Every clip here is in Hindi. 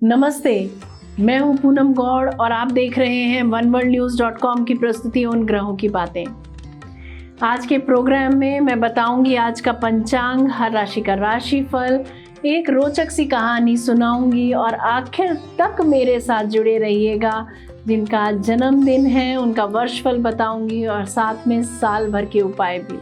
नमस्ते, मैं हूं पूनम गौड़ और आप देख रहे हैं oneworldnews.com की प्रस्तुति उन ग्रहों की बातें। आज के प्रोग्राम में मैं बताऊंगी आज का पंचांग, हर राशि का राशिफल, एक रोचक सी कहानी सुनाऊंगी और आखिर तक मेरे साथ जुड़े रहिएगा। जिनका जन्मदिन है उनका वर्षफल बताऊंगी और साथ में साल भर के उपाय भी।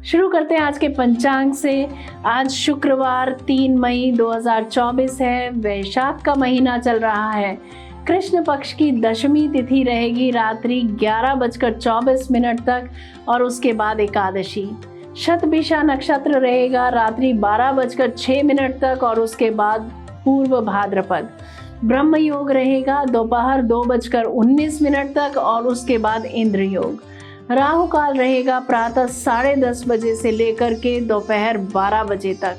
शुरू करते हैं आज के पंचांग से। आज शुक्रवार 3 मई 2024 है। वैशाख का महीना चल रहा है। कृष्ण पक्ष की दशमी तिथि रहेगी रात्रि 11:24 तक और उसके बाद एकादशी। शतभिषा नक्षत्र रहेगा रात्रि 12:06 तक और उसके बाद पूर्व भाद्रपद। ब्रह्म योग रहेगा दोपहर 2:19 तक और उसके बाद इंद्र योग। राहु काल रहेगा प्रातः 10:30 बजे से लेकर के दोपहर 12 बजे तक।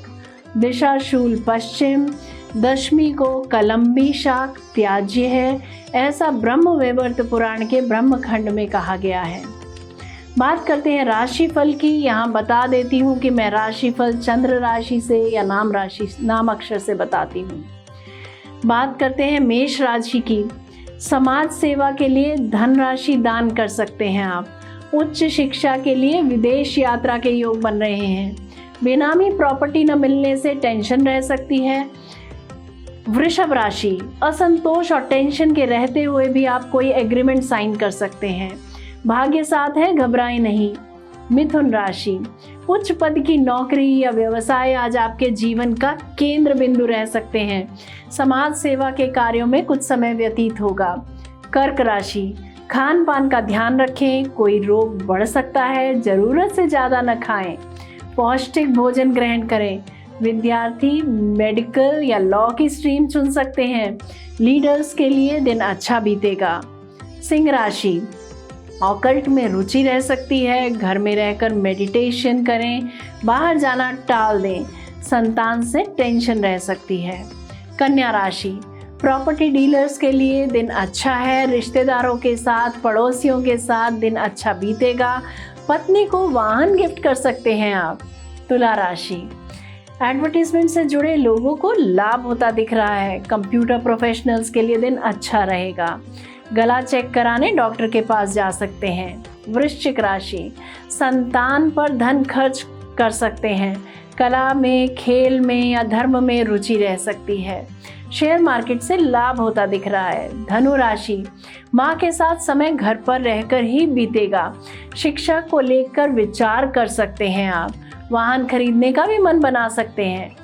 दिशा शूल पश्चिम। दशमी को कलम्बी शाक त्याज्य है, ऐसा ब्रह्म वैवर्त पुराण के ब्रह्मखंड में कहा गया है। बात करते हैं राशिफल की। यहाँ बता देती हूँ कि मैं राशिफल चंद्र राशि से या नाम अक्षर से बताती हूँ। बात करते हैं मेष राशि की। समाज सेवा के लिए धनराशि दान कर सकते हैं आप। उच्च शिक्षा के लिए विदेश यात्रा के योग बन रहे हैं। बेनामी प्रॉपर्टी न मिलने से टेंशन रह सकती है। वृषभ राशि, असंतोष और टेंशन के रहते हुए भी आप कोई एग्रीमेंट साइन कर सकते हैं। भाग्य साथ है, घबराएं नहीं। मिथुन राशि, उच्च पद की नौकरी या व्यवसाय आज आपके जीवन का केंद्र बिंदु रह सकते हैं। समाज सेवा के कार्यों में कुछ समय व्यतीत होगा। कर्क राशि, खान पान का ध्यान रखें, कोई रोग बढ़ सकता है, जरूरत से ज़्यादा न खाएं। पौष्टिक भोजन ग्रहण करें। विद्यार्थी मेडिकल या लॉ की स्ट्रीम चुन सकते हैं। लीडर्स के लिए दिन अच्छा बीतेगा। सिंह राशि, ऑकल्ट में रुचि रह सकती है। घर में रहकर मेडिटेशन करें, बाहर जाना टाल दें। संतान से टेंशन रह सकती है। कन्या राशि, प्रॉपर्टी डीलर्स के लिए दिन अच्छा है। रिश्तेदारों के साथ, पड़ोसियों के साथ दिन अच्छा बीतेगा। पत्नी को वाहन गिफ्ट कर सकते हैं आप। तुला राशि, एडवर्टीजमेंट से जुड़े लोगों को लाभ होता दिख रहा है। कंप्यूटर प्रोफेशनल्स के लिए दिन अच्छा रहेगा। गला चेक कराने डॉक्टर के पास जा सकते हैं। वृश्चिक राशि, संतान पर धन खर्च कर सकते हैं। कला में, खेल में या धर्म में रुचि रह सकती है। शेयर मार्केट से लाभ होता दिख रहा है। धनु राशि, माँ के साथ समय घर पर रहकर ही बीतेगा। शिक्षा को लेकर विचार कर सकते हैं आप। वाहन खरीदने का भी मन बना सकते हैं।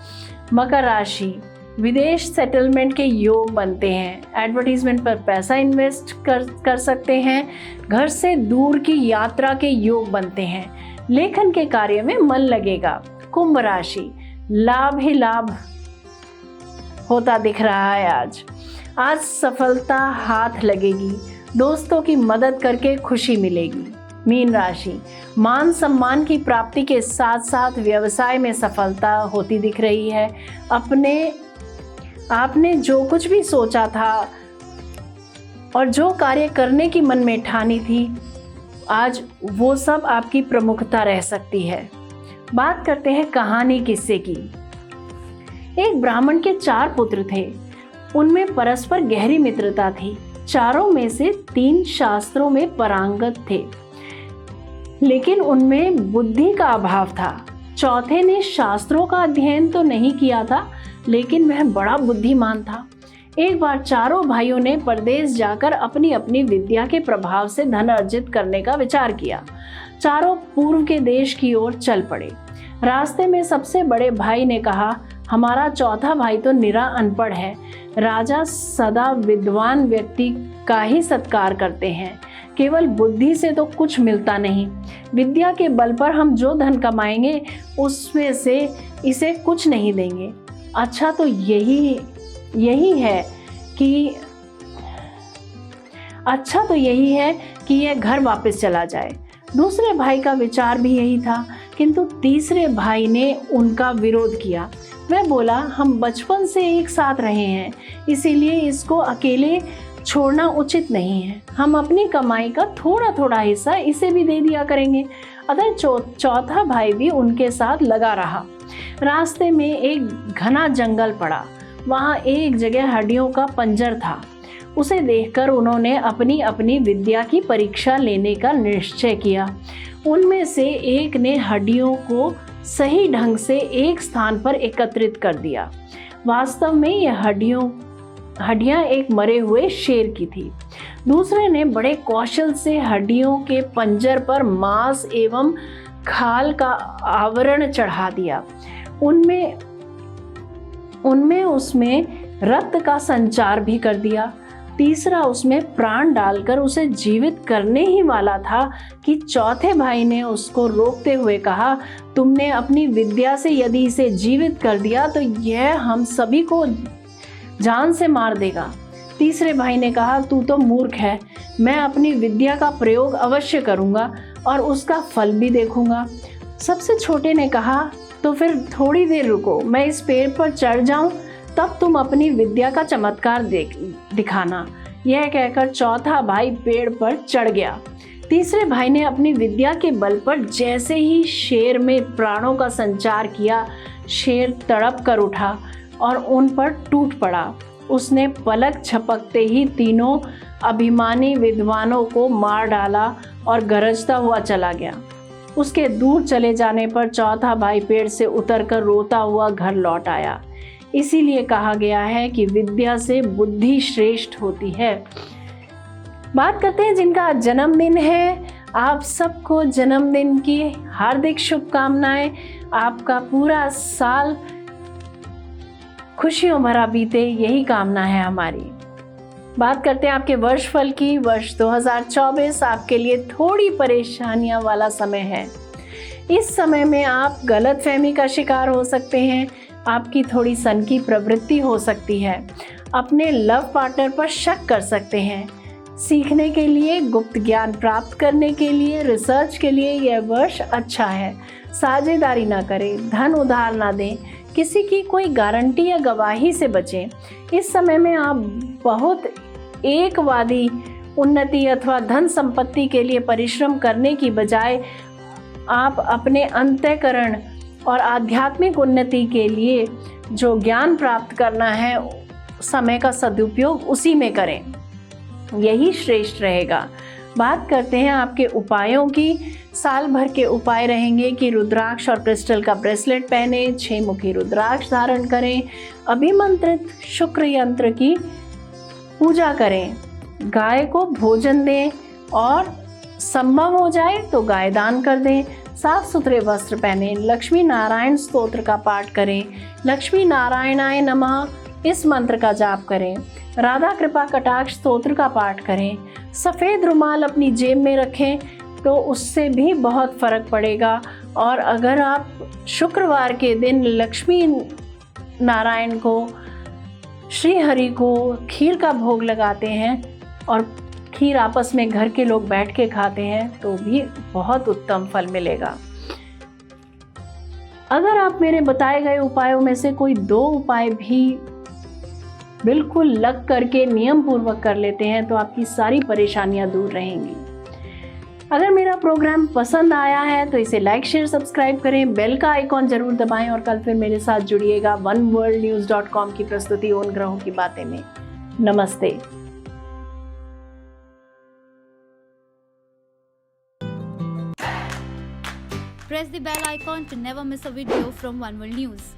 मकर राशि, विदेश सेटलमेंट के योग बनते हैं। एडवर्टीजमेंट पर पैसा इन्वेस्ट कर सकते हैं। घर से दूर की यात्रा के योग बनते हैं। लेखन के कार्य में मन लगेगा। कुंभ राशि, लाभ ही लाभ होता दिख रहा है। आज सफलता हाथ लगेगी। दोस्तों की मदद करके खुशी मिलेगी। मीन राशि, मान सम्मान की प्राप्ति के साथ साथ व्यवसाय में सफलता होती दिख रही है। आपने जो कुछ भी सोचा था और जो कार्य करने की मन में ठानी थी, आज वो सब आपकी प्रमुखता रह सकती है। बात करते हैं कहानी किस्से की। एक ब्राह्मण के 4 पुत्र थे। उनमें परस्पर गहरी मित्रता थी। चारों में से 3 शास्त्रों में पारंगत थे, लेकिन उनमें बुद्धि का अभाव था। चौथे ने शास्त्रों का अध्ययन तो नहीं किया था, लेकिन वह बड़ा बुद्धिमान था। एक बार चारों भाइयों ने परदेश जाकर अपनी अपनी विद्या के प्रभाव से धन अर्जित करने का विचार किया। चारों पूर्व के देश की ओर चल पड़े। रास्ते में सबसे बड़े भाई ने कहा, हमारा चौथा भाई तो निरा अनपढ़ है। राजा सदा विद्वान व्यक्ति का ही सत्कार करते हैं। केवल बुद्धि से तो कुछ मिलता नहीं। विद्या के बल पर हम जो धन कमाएंगे उसमें से इसे कुछ नहीं देंगे। अच्छा तो यही है कि यह घर वापस चला जाए। दूसरे भाई का विचार भी यही था, किंतु तीसरे भाई ने उनका विरोध किया। वह बोला, हम बचपन से एक साथ रहे हैं, इसीलिए इसको अकेले छोड़ना उचित नहीं है। हम अपनी कमाई का थोड़ा थोड़ा हिस्सा इसे भी दे दिया करेंगे। अतः चौथा भाई भी उनके साथ लगा रहा। रास्ते में एक घना जंगल पड़ा। वहाँ एक जगह हड्डियों का पंजर था। उसे देखकर उन्होंने अपनी अपनी विद्या की परीक्षा लेने का निश्चय किया। उनमें से एक ने हड्डियों को सही ढंग से एक स्थान पर एकत्रित कर दिया। वास्तव में ये हड्डियां एक मरे हुए शेर की थी। दूसरे ने बड़े कौशल से हड्डियों के पंजर पर मांस एवं खाल का आवरण चढ़ा दिया। उसमें रक्त का संचार भी कर दिया। तीसरा उसमें प्राण डालकर उसे जीवित करने ही वाला था कि चौथे भाई ने उसको रोकते हुए कहा, तुमने अपनी विद्या से यदि इसे जीवित कर दिया तो यह हम सभी को जान से मार देगा। तीसरे भाई ने कहा, तू तो मूर्ख है, मैं अपनी विद्या का प्रयोग अवश्य करूंगा और उसका फल भी देखूंगा। सबसे छोटे ने कहा, तो फिर थोड़ी देर रुको, मैं इस पेड़ पर चढ़ जाऊं, तब तुम अपनी विद्या का चमत्कार दिखाना। यह कहकर चौथा भाई पेड़ पर चढ़ गया। तीसरे भाई ने अपनी विद्या के बल पर जैसे ही शेर में प्राणों का संचार किया, शेर तड़प कर उठा और उन पर टूट पड़ा। उसने पलक झपकते ही तीनों अभिमानी विद्वानों को मार डाला और गरजता हुआ चला गया। उसके दूर चले जाने पर चौथा भाई पेड़ से उतरकर रोता हुआ घर लौट आया। इसीलिए कहा गया है कि विद्या से बुद्धि श्रेष्ठ होती है। बात करते हैं जिनका जन्मदिन है। आप सबको जन्मदिन की हार्दिक शुभकामनाएं। आपका पूरा साल खुशियों भरा बीते, यही कामना है हमारी। बात करते हैं आपके वर्षफल की। वर्ष 2024 आपके लिए थोड़ी परेशानियां वाला समय है। इस समय में आप गलतफहमी का शिकार हो सकते हैं। आपकी थोड़ी सनकी प्रवृत्ति हो सकती है। अपने लव पार्टनर पर शक कर सकते हैं। सीखने के लिए, गुप्त ज्ञान प्राप्त करने के लिए, रिसर्च के लिए यह वर्ष अच्छा है। साझेदारी ना करें, धन उधार ना दें, किसी की कोई गारंटी या गवाही से बचें। इस समय में आप बहुत एकवादी उन्नति अथवा धन संपत्ति के लिए परिश्रम करने की बजाय आप अपने अंतःकरण और आध्यात्मिक उन्नति के लिए जो ज्ञान प्राप्त करना है, समय का सदुपयोग उसी में करें, यही श्रेष्ठ रहेगा। बात करते हैं आपके उपायों की। साल भर के उपाय रहेंगे कि रुद्राक्ष और क्रिस्टल का ब्रेसलेट पहने, 6 मुखी रुद्राक्ष धारण करें, अभिमंत्रित शुक्र यंत्र की पूजा करें, गाय को भोजन दें और संभव हो जाए तो गाय दान कर दें, साफ सुथरे वस्त्र पहने, लक्ष्मी नारायण स्तोत्र का पाठ करें, लक्ष्मी नारायणाय नमः इस मंत्र का जाप करें, राधा कृपा कटाक्ष स्तोत्र का पाठ करें, सफ़ेद रुमाल अपनी जेब में रखें तो उससे भी बहुत फर्क पड़ेगा। और अगर आप शुक्रवार के दिन लक्ष्मी नारायण को, श्री हरि को खीर का भोग लगाते हैं और खीर आपस में घर के लोग बैठ के खाते हैं तो भी बहुत उत्तम फल मिलेगा। अगर आप मेरे बताए गए उपायों में से कोई 2 उपाय भी बिल्कुल लग करके नियम पूर्वक कर लेते हैं तो आपकी सारी परेशानियां दूर रहेंगी। अगर मेरा प्रोग्राम पसंद आया है तो इसे लाइक, शेयर, सब्सक्राइब करें, बेल का आइकॉन जरूर दबाएं और कल फिर मेरे साथ जुड़िएगा oneworldnews.com की प्रस्तुति उन ग्रहों की बातें में। नमस्ते। Press the bell icon to never miss a video from One World News.